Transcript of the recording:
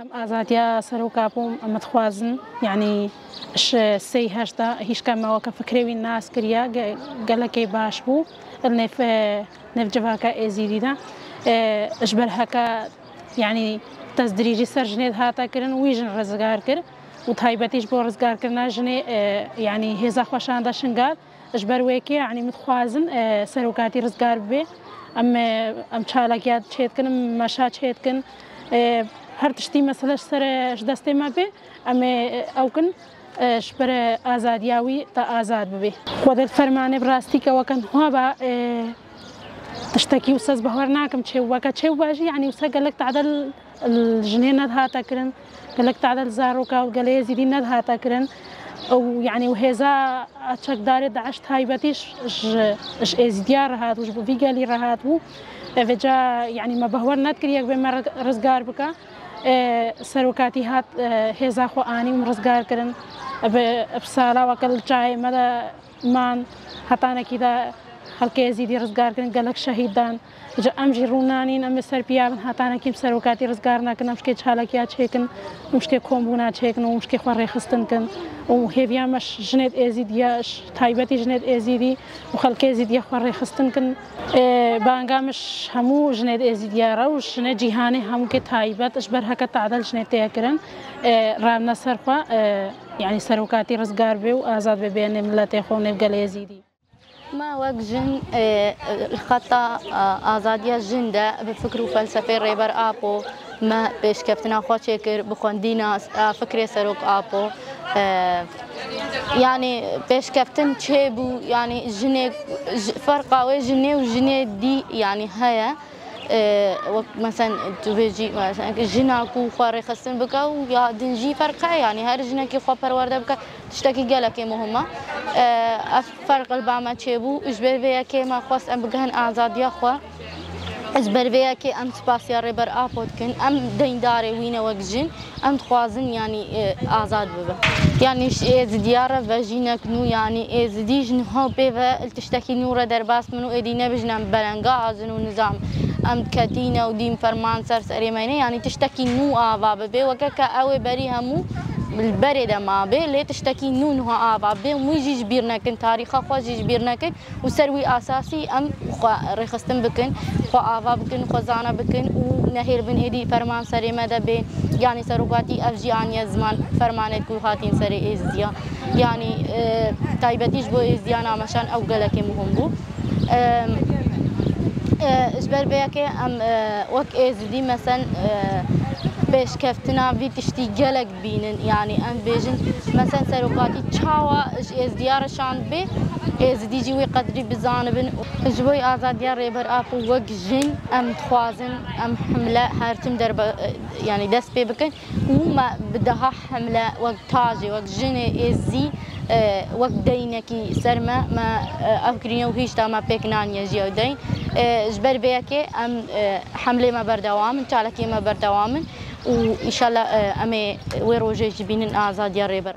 ام ازادیا سروکاپم ام تخوازن یعنی سی هشتا هیچ کم واقع فکری الناس کریا قال کی باش بو نف جواکا ازیدیدا اجبر هکا يعني تدريجي سر جنيد هاتا كرن ويجن رزقار كر وتايبتيش بو رزقار كرنا جني يعني هزا خوشان دا شنقال اجبر ويكي يعني متخوازن سروكاتي رزقار بي ام چالاكيات چيت كن مشا چيت كن هر تشتي مسألة سر دستي ما بي او كن شبر آزادیاوی تا آزاد ببی. خود فرمانه براستی که وکن هوا با تشتكي وساز بهورناكم شيء وكا شيء باجي يعني وسا قالك تعدل الجنين ندها تكرن قالك تعدل زاروكا وقال يزيدي ندها تكرن او يعني وهذا اتشك داري دعشت هايبتيش اش ازديار هات وش بفي قالي رهات و فجا يعني ما بهورنا تكريك بما رزقار بكا سروكاتي هات هذا خو اني مرزقار كرن بصاله وكل جاي مدى مان هتانا كذا خلقي يزيدي رزقار كن قالك شهيدان جا امجي رونانين ام سربيا هتانا كيم سروكاتي رزقارنا كن مشكي حالكيا تشيكن مشكي كومبونا تشيكن ومشكي خوري خستن كن وهيفيا مش جنيد ازيدياش تايبتي جنيد ازيدي وخلقي يزيدي خوري خستن كن بانغا مش همو جنيد ازيديا روش جنيد جيهاني همو كي تايبت اشبر هكا تعدل جنيد تيكرن رامنا سرفا يعني سروكاتي رزقار بي وازاد بين ملاتي خوني بقال يزيدي ما وقت جن الخطة آزادية جن ده بفكر وفلسفة ريبر آبو ما بيش كفتنا خو شكر بخوندينا فكرة سروك آبو يعني بيش كفتن تشيبو يعني جنة فرقة وجنة وجنة دي يعني هيا مثلا تبيجي مثلا جنا كو خاري خسن بكا ويا دنجي فرقة يعني هر جنا كي خو برورده بكا تشتكي قالك مهمة فرق البعمة تشيبو اجبر بيا كي ما خواست ام بقهن آزادية خوا اجبر بيا كي ام تباسيا ريبر آبود كن ام دين داري وينا وقجن ام تخوازن يعني آزاد ببا يعني از ديارة فاجينا كنو يعني از ديجن هو بيبا التشتكي نورة درباس منو ادينا بجنام بلنقا عزنو نظام ام كاتينا وديم فرمان سر سريمينه يعني تشتكي نو آبا ببي وكاكا اوي بري همو بالبرد ما بي لي تشتكي نونها آبا بي ويجي جبيرنا كن تاريخا خوا جي جبيرنا كن وسروي اساسي ام خوا رخصتن بكن خوا آبا بكن خوا زانا بكن ونهير بن ادي فرمان سري مدى بي يعني سروقاتي افجي عن زمان فرمانت كل هاتين سري ازديا يعني تايبتيش بو ازديانا مشان او قالك مهم بو اجبر بيكي ام وك ازدي مثلا بيش كفتنا في تشتي قلق بينن يعني ام بيجن مثلا سروقاتي تشاوا از ديار شان بي از دي جوي قدري بزانبن جوي ازاديار ريبر ابو وق جن ام تخوازن ام حمله هرتم درب يعني دس بي بكن وما بدها حمله وق تاجي وق جن ازي وقت دينكي سرما ما أفكرين وهيش تاما بيكنان يجيو دين جبر بيكي أم حملة ما بردوام تعلقي ما بردوام وإن شاء الله أمي ويروجي جبين آزاد يا ريبر